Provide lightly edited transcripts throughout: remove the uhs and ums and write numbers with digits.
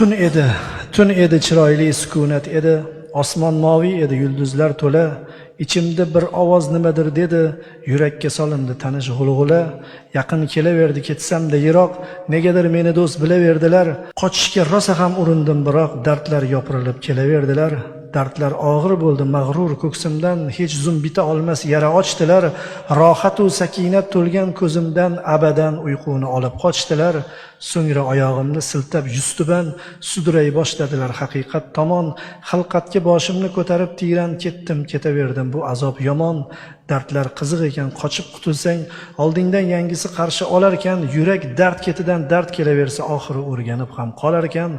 Tun edi, chiroyli sukunat edi, osmon moviy edi, yulduzlar to'la. Ichimda bir ovoz nimadir dedi, yurakka solindi tanish g'ulg'ula. Yaqin kelaverdi, ketsam-da yiroq, negadir meni do'st bilaverdilar. Qochishga rosa ham urindim, biroq dardlar yopirilib kelaverdilar. Dardlar og'ir bo'ldi mag'rur ko'ksimdan, hech zum bita olmas yara ochdilar. Rohat u sakinat to'lgan ko'zimdan abadan uyquni olib qochdilar. So'ngra oyog'imni siltab yuztuban suduray boshladilar haqiqat tomon. Xilqatga boshimni ko'tarib tiyran ketdim, ketaverdim, bu azob yomon. Dardlar qiziq ekan, qochib qutulsang oldingdan yangisi qarshi olarkan. Yurak dard ketidan dard kelaversa oxiri o'rganib ham qolarkan.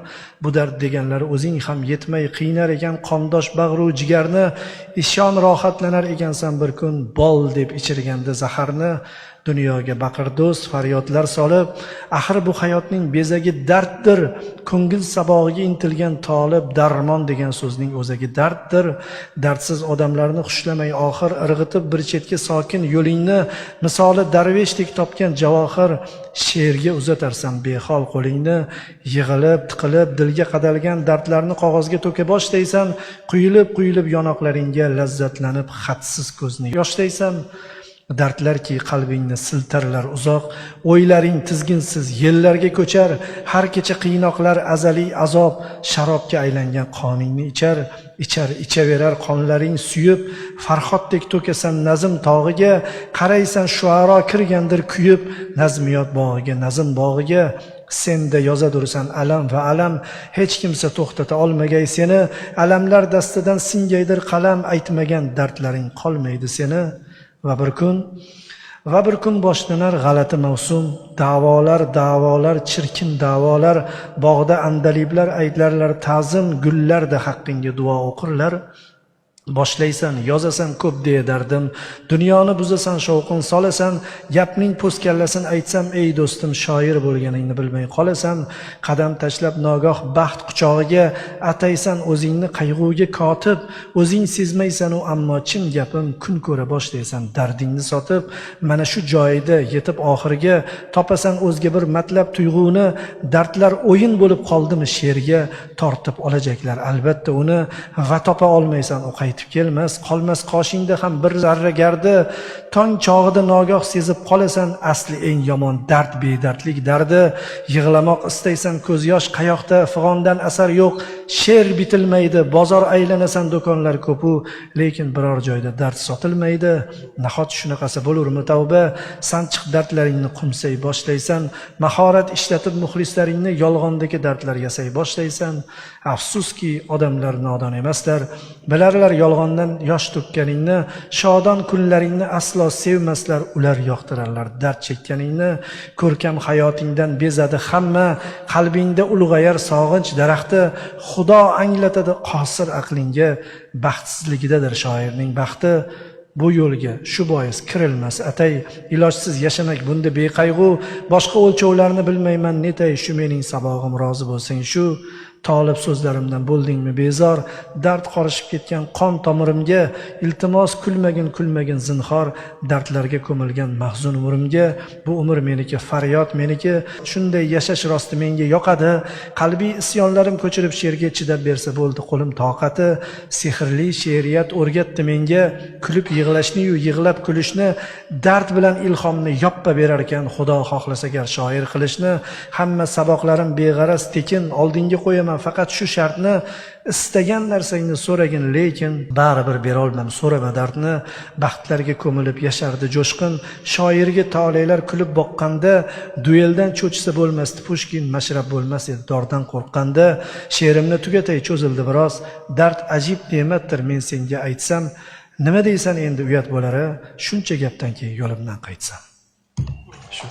Bu dard deganlari o'zing ham yetmay qiynar ekan, qondosh bag'ru jigarni. Ishon rohatlanar ekansan bir kun, bol deb ichirganda zaharni. Dunyoga baqir do'st faryodlar solib, axir bu hayotning bezagi darddir. Ko'ngil sabog'iga intilgan tolib, darmon degan so'zning o'zagi darddir. Dardsiz odamlarni xushlamay oxir, irg'itib bir chetga sokin yo'lingni, misoli darveshdek topgan javohir. She'rga uzatarsan behol qo'lingni, yig'ilib, tiqilib dilga qadalgan dardlarni qog'ozga to'ka boshlaysan. Quyilib yonoqlaringga lazzatlanib hadsiz ko'zni yoshlaysan. Dardlarki qalbingni siltarlar uzoq, o'ylaring tizginsiz yillarga ko'char. Har kecha qiynoqlar azaliy azob, sharobga aylangan qoningni ichaverar qonlaring suyib. Farhoddek to'kasan nazm tog'iga, qaraysan shuaro kirgandir kuyib. Nazmiyot bog'iga, nazm bog'iga, senda yozadursan alam va alam. Hech kimsa to'xtata olmagay seni, alamlar dastidan singaydir qalam. Aytmagan dardlaring qolmaydi seni. Va bir kun boshlanar g'alati mavsum, da'volar, chirkin da'volar. Bog'da andaliblar aytlarlar ta'zim, gullarda haqqingga duo o'qirlar. Boshlaysan, yozasan ko'p deya dardim, dunyoni buzasan, shovqin solasan. Gapning po'skallasini aytsam, ey do'stim, shoir bo'lganingni bilmay qolasan. Qadam tashlab nogoh baxt quchog'iga, ataysan o'zingni qayg'uga kotib. O'zing sezmaysan u ammo chin gapim, kun ko'ra boshlaysan dardingni sotib. Mana shu joyida yetib oxiriga, topasan o'zga bir matlab tuyg'uni. Dardlar o'yin bo'lib qoldimi she'rga, tortib olajaklar albatta uni. Va topa olmaysan u qaytib kelmas, qolmas qoshingda ham bir zarra gardi. Tong chog'ida nogoh sezib qolasan, asli eng yomon dard bedardlik dardi. Yig'lamoq istaysan, ko'z yosh qayoqda, fig'ondan asar yo'q, she'r bitilmaydi. Bozor aylanasan, do'konlar ko'pu, lekin biror joyda dard sotilmaydi. Nahot shunaqasi bo'lurmi tavba? Sanchiq dardlaringni qumsay boshlaysan, mahorat ishlatib muxlislaringni yolg'ondagi dardlar yasay boshlaysan. Afsuski odamlar nodon emaslar, bilarlar yolg'ondan yosh to'kkaningni. Shodon kunlaringni aslo sevmaslar, ular yoqtirarlar dard chekkaningni. Ko'rkam hayotingdan bezadi hamma, qalbingda ulg'ayar sog'inch daraxti. Xudo anglatadi qosir aqlingga, baxtsizligidadir shoirning baxti. Bu yo'lga shu bois kirilmas atay, ilojsiz yashamak bunda beqayg'u. Boshqa o'lchovlarni bilmayman netay, shu mening sabog'im rozi bo'lsang shu. Tolib so'zlarimdan bo'ldingmi bezor, dard qorishib ketgan qon tomirimga. Iltimos kulmagin zinhor, dardlarga ko'milgan mahzun umrimga. Bu umr meniki, faryod meniki, shunday yashash rosti menga yoqadi. Qalbiy isyonlarim ko'chirib she'rga chidab bersa bo'ldi qo'lim toqati. Sehrli she'riyat o'rgatdi menga, kulib yig'lashni-yu yig'lab kulishni. Dard bilan ilhomni yoppa berar ekan, Xudo xohlasa agar shoir qilishni. Hamma saboqlarim beg'araz tekin, oldinga qo'yaman faqat shu shartni. Istagan narsangni so'ragin, lekin baribir berolmam so'rama dardni. Baxtlarga ko'milib yashardi jo'shqin, shoirga tolelar kulib boqqanda. Dueldan cho'chisa bo'lmasdi Pushkin, mashrab bo'lmas edi dordan qo'rqqanda. She'rimni tugatay, cho'zildi biroz, dard ajib ne'matdir men senga aytsam. Nima deysan endi uyat bo'lar-a, shuncha gapdan keyin yo'limdan qaytsam. Shu